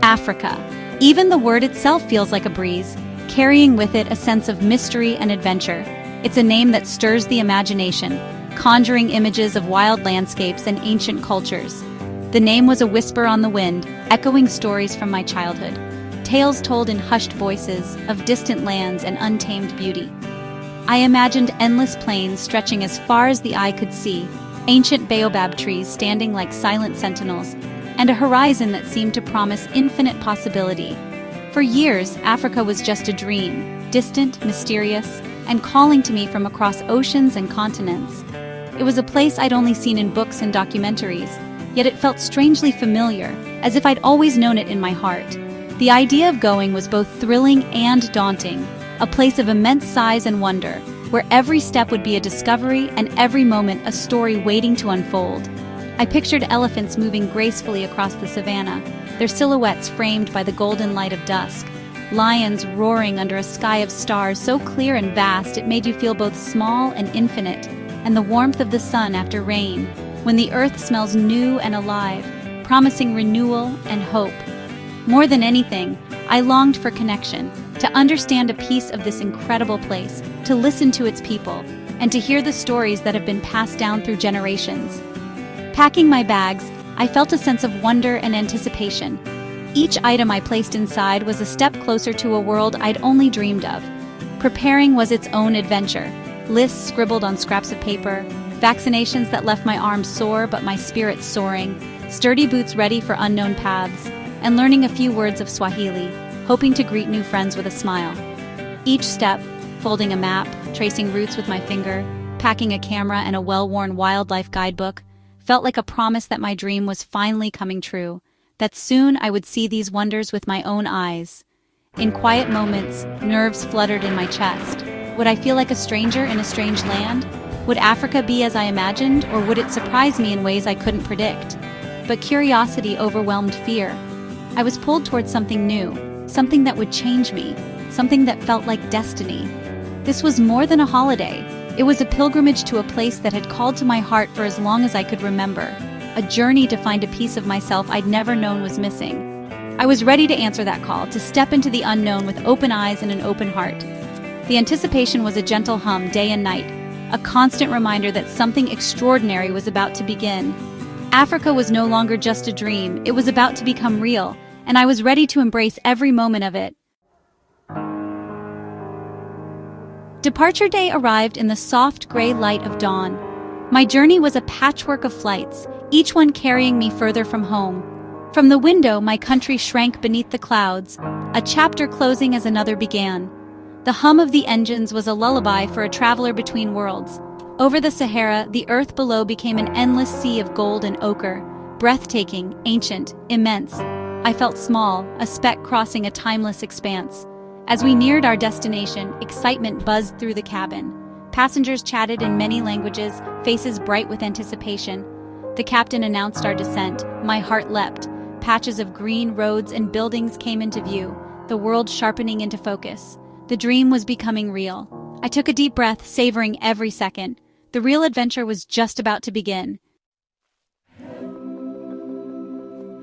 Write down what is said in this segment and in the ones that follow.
Africa. Even the word itself feels like a breeze, carrying with it a sense of mystery and adventure. It's a name that stirs the imagination, conjuring images of wild landscapes and ancient cultures. The name was a whisper on the wind, echoing stories from my childhood. Tales told in hushed voices of distant lands and untamed beauty. I imagined endless plains stretching as far as the eye could see, ancient baobab trees standing like silent sentinels, and a horizon that seemed to promise infinite possibility. For years, Africa was just a dream, distant, mysterious, and calling to me from across oceans and continents. It was a place I'd only seen in books and documentaries, yet it felt strangely familiar, as if I'd always known it in my heart. The idea of going was both thrilling and daunting, a place of immense size and wonder, where every step would be a discovery and every moment a story waiting to unfold. I pictured elephants moving gracefully across the savannah, their silhouettes framed by the golden light of dusk, lions roaring under a sky of stars so clear and vast it made you feel both small and infinite, and the warmth of the sun after rain, when the earth smells new and alive, promising renewal and hope. More than anything, I longed for connection, to understand a piece of this incredible place, to listen to its people, and to hear the stories that have been passed down through generations. Packing my bags, I felt a sense of wonder and anticipation. Each item I placed inside was a step closer to a world I'd only dreamed of. Preparing was its own adventure. Lists scribbled on scraps of paper, vaccinations that left my arms sore but my spirit soaring, sturdy boots ready for unknown paths, and learning a few words of Swahili, hoping to greet new friends with a smile. Each step, folding a map, tracing routes with my finger, packing a camera and a well-worn wildlife guidebook, felt like a promise that my dream was finally coming true, that soon I would see these wonders with my own eyes. In quiet moments, nerves fluttered in my chest. Would I feel like a stranger in a strange land? Would Africa be as I imagined, or would it surprise me in ways I couldn't predict? But curiosity overwhelmed fear. I was pulled towards something new, something that would change me, something that felt like destiny. This was more than a holiday. It was a pilgrimage to a place that had called to my heart for as long as I could remember, a journey to find a piece of myself I'd never known was missing. I was ready to answer that call, to step into the unknown with open eyes and an open heart. The anticipation was a gentle hum day and night, a constant reminder that something extraordinary was about to begin. Africa was no longer just a dream, it was about to become real, and I was ready to embrace every moment of it. Departure day arrived in the soft gray light of dawn. My journey was a patchwork of flights, each one carrying me further from home. From the window, my country shrank beneath the clouds, a chapter closing as another began. The hum of the engines was a lullaby for a traveler between worlds. Over the Sahara, the earth below became an endless sea of gold and ochre, breathtaking, ancient, immense. I felt small, a speck crossing a timeless expanse. As we neared our destination, excitement buzzed through the cabin. Passengers chatted in many languages, faces bright with anticipation. The captain announced our descent. My heart leapt. Patches of green, roads, and buildings came into view, the world sharpening into focus. The dream was becoming real. I took a deep breath, savoring every second. The real adventure was just about to begin.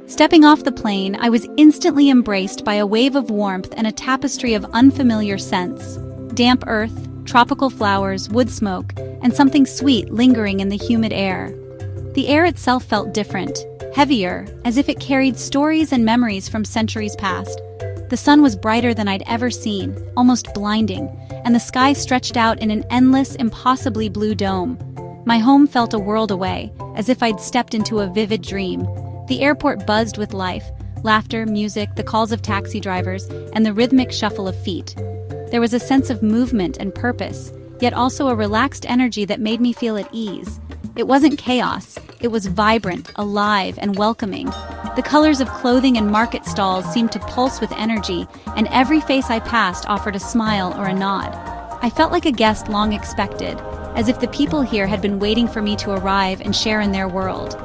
Stepping off the plane, I was instantly embraced by a wave of warmth and a tapestry of unfamiliar scents. Damp earth, tropical flowers, wood smoke, and something sweet lingering in the humid air. The air itself felt different, heavier, as if it carried stories and memories from centuries past. The sun was brighter than I'd ever seen, almost blinding, and the sky stretched out in an endless, impossibly blue dome. My home felt a world away, as if I'd stepped into a vivid dream. The airport buzzed with life, laughter, music, the calls of taxi drivers, and the rhythmic shuffle of feet. There was a sense of movement and purpose, yet also a relaxed energy that made me feel at ease. It wasn't chaos, it was vibrant, alive, and welcoming. The colors of clothing and market stalls seemed to pulse with energy, and every face I passed offered a smile or a nod. I felt like a guest long expected, as if the people here had been waiting for me to arrive and share in their world.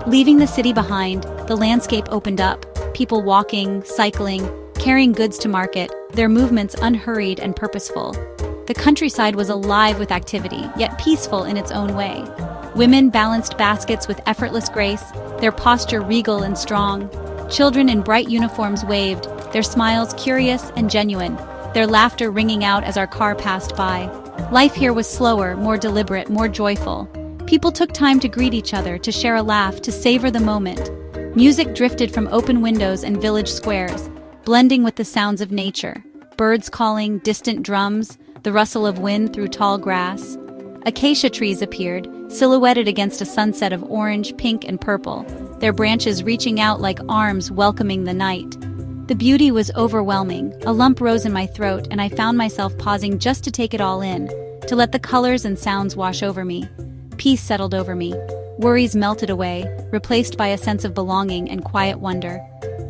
Leaving the city behind, the landscape opened up, people walking, cycling, carrying goods to market, their movements unhurried and purposeful. The countryside was alive with activity, yet peaceful in its own way. Women balanced baskets with effortless grace, their posture regal and strong. Children in bright uniforms waved, their smiles curious and genuine, their laughter ringing out as our car passed by. Life here was slower, more deliberate, more joyful. People took time to greet each other, to share a laugh, to savor the moment. Music drifted from open windows and village squares, blending with the sounds of nature. Birds calling, distant drums, the rustle of wind through tall grass. Acacia trees appeared, silhouetted against a sunset of orange, pink, and purple, their branches reaching out like arms welcoming the night. The beauty was overwhelming. A lump rose in my throat, and I found myself pausing just to take it all in, to let the colors and sounds wash over me. Peace settled over me. Worries melted away, replaced by a sense of belonging and quiet wonder.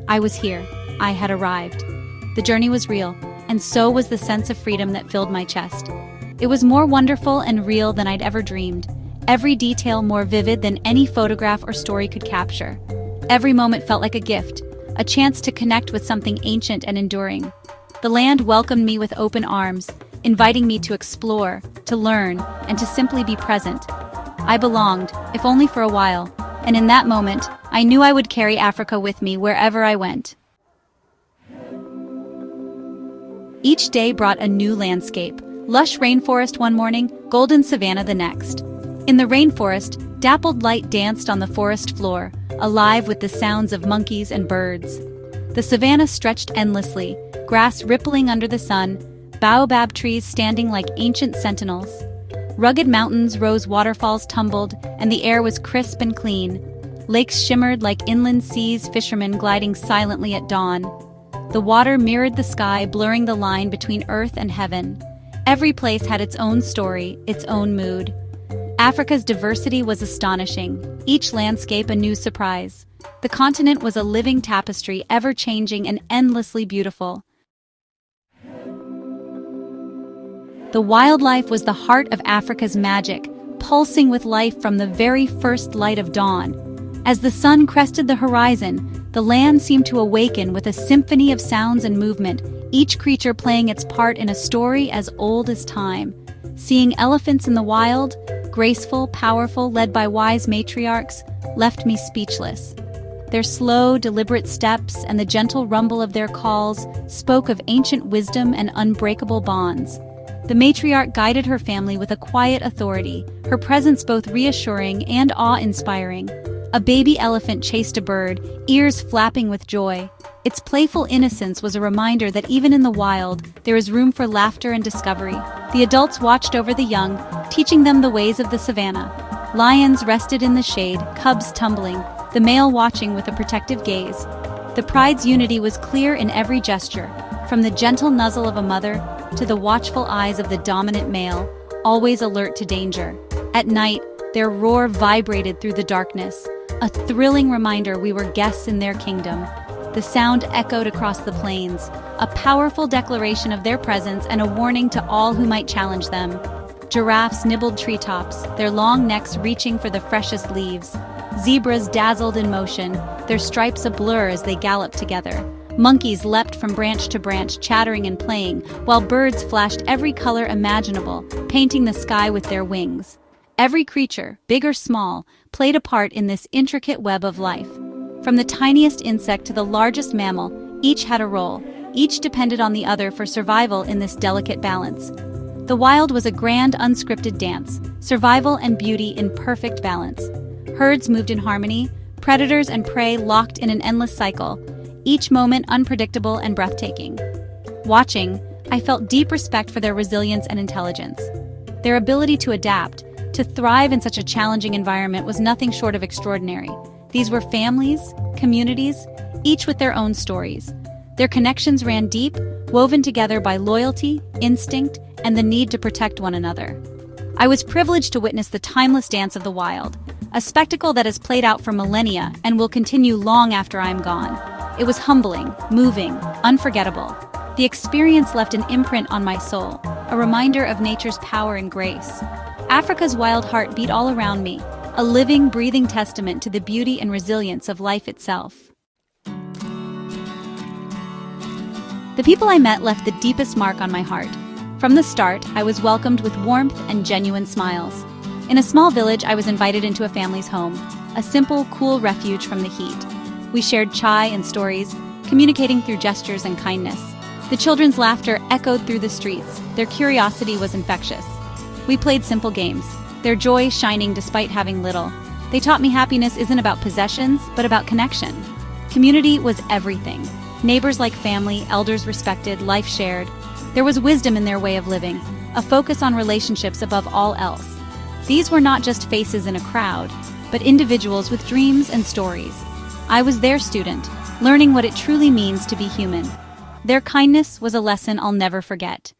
I was here. I had arrived. The journey was real, and so was the sense of freedom that filled my chest. It was more wonderful and real than I'd ever dreamed. Every detail more vivid than any photograph or story could capture. Every moment felt like a gift, a chance to connect with something ancient and enduring. The land welcomed me with open arms, inviting me to explore, to learn, and to simply be present. I belonged, if only for a while, and in that moment, I knew I would carry Africa with me wherever I went. Each day brought a new landscape. Lush rainforest one morning, golden savanna the next. In the rainforest, dappled light danced on the forest floor, alive with the sounds of monkeys and birds. The savanna stretched endlessly, grass rippling under the sun, baobab trees standing like ancient sentinels. Rugged mountains rose, waterfalls tumbled, and the air was crisp and clean. Lakes shimmered like inland seas, fishermen gliding silently at dawn. The water mirrored the sky, blurring the line between earth and heaven. Every place had its own story, its own mood. Africa's diversity was astonishing, each landscape a new surprise. The continent was a living tapestry, ever-changing and endlessly beautiful. The wildlife was the heart of Africa's magic, pulsing with life from the very first light of dawn. As the sun crested the horizon, the land seemed to awaken with a symphony of sounds and movement, each creature playing its part in a story as old as time. Seeing elephants in the wild, graceful, powerful, led by wise matriarchs, left me speechless. Their slow, deliberate steps and the gentle rumble of their calls spoke of ancient wisdom and unbreakable bonds. The matriarch guided her family with a quiet authority, her presence both reassuring and awe-inspiring. A baby elephant chased a bird, ears flapping with joy. Its playful innocence was a reminder that even in the wild, there is room for laughter and discovery. The adults watched over the young, teaching them the ways of the savannah. Lions rested in the shade, cubs tumbling, the male watching with a protective gaze. The pride's unity was clear in every gesture, from the gentle nuzzle of a mother to the watchful eyes of the dominant male, always alert to danger. At night, their roar vibrated through the darkness, a thrilling reminder we were guests in their kingdom. The sound echoed across the plains, a powerful declaration of their presence and a warning to all who might challenge them. Giraffes nibbled treetops, their long necks reaching for the freshest leaves. Zebras dazzled in motion, their stripes a blur as they galloped together. Monkeys leapt from branch to branch, chattering and playing, while birds flashed every color imaginable, painting the sky with their wings. Every creature, big or small, played a part in this intricate web of life. From the tiniest insect to the largest mammal, each had a role. Each depended on the other for survival in this delicate balance. The wild was a grand, unscripted dance, survival and beauty in perfect balance. Herds moved in harmony, predators and prey locked in an endless cycle, each moment unpredictable and breathtaking. Watching, I felt deep respect for their resilience and intelligence. Their ability to adapt, to thrive in such a challenging environment was nothing short of extraordinary. These were families, communities, each with their own stories. Their connections ran deep, woven together by loyalty, instinct, and the need to protect one another. I was privileged to witness the timeless dance of the wild, a spectacle that has played out for millennia and will continue long after I'm gone. It was humbling, moving, unforgettable. The experience left an imprint on my soul, a reminder of nature's power and grace. Africa's wild heart beat all around me, a living, breathing testament to the beauty and resilience of life itself. The people I met left the deepest mark on my heart. From the start, I was welcomed with warmth and genuine smiles. In a small village, I was invited into a family's home, a simple, cool refuge from the heat. We shared chai and stories, communicating through gestures and kindness. The children's laughter echoed through the streets. Their curiosity was infectious. We played simple games, their joy shining despite having little. They taught me happiness isn't about possessions, but about connection. Community was everything. Neighbors like family, elders respected, life shared. There was wisdom in their way of living, a focus on relationships above all else. These were not just faces in a crowd, but individuals with dreams and stories. I was their student, learning what it truly means to be human. Their kindness was a lesson I'll never forget.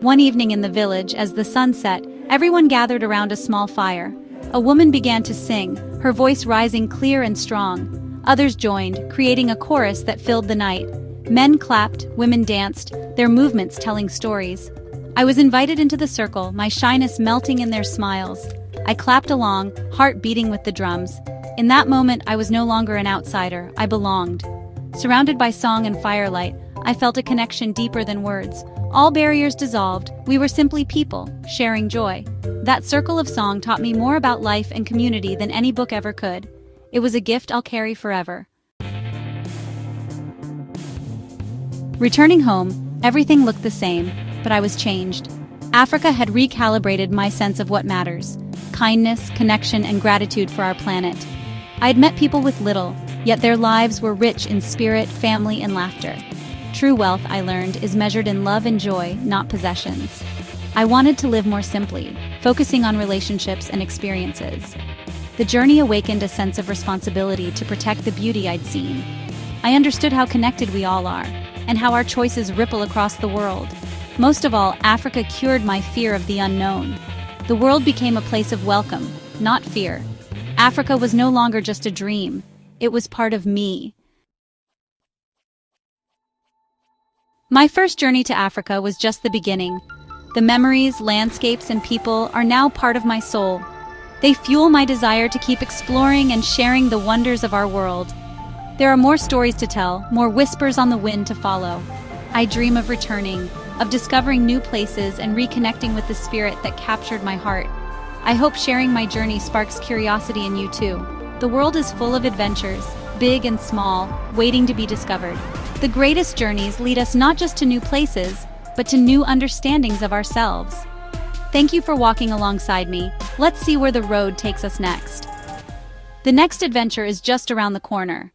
One evening in the village, as the sun set, everyone gathered around a small fire. A woman began to sing, her voice rising clear and strong. Others joined, creating a chorus that filled the night. Men clapped, women danced, their movements telling stories. I was invited into the circle, my shyness melting in their smiles. I clapped along, heart beating with the drums. In that moment, I was no longer an outsider, I belonged. Surrounded by song and firelight, I felt a connection deeper than words. All barriers dissolved, we were simply people, sharing joy. That circle of song taught me more about life and community than any book ever could. It was a gift I'll carry forever. Returning home, everything looked the same, but I was changed. Africa had recalibrated my sense of what matters: kindness, connection, and gratitude for our planet. I had met people with little, yet their lives were rich in spirit, family, and laughter. True wealth, I learned, is measured in love and joy, not possessions. I wanted to live more simply, focusing on relationships and experiences. The journey awakened a sense of responsibility to protect the beauty I'd seen. I understood how connected we all are, and how our choices ripple across the world. Most of all, Africa cured my fear of the unknown. The world became a place of welcome, not fear. Africa was no longer just a dream, it was part of me. My first journey to Africa was just the beginning. The memories, landscapes, and people are now part of my soul. They fuel my desire to keep exploring and sharing the wonders of our world. There are more stories to tell, more whispers on the wind to follow. I dream of returning, of discovering new places and reconnecting with the spirit that captured my heart. I hope sharing my journey sparks curiosity in you too. The world is full of adventures, big and small, waiting to be discovered. The greatest journeys lead us not just to new places, but to new understandings of ourselves. Thank you for walking alongside me. Let's see where the road takes us next. The next adventure is just around the corner.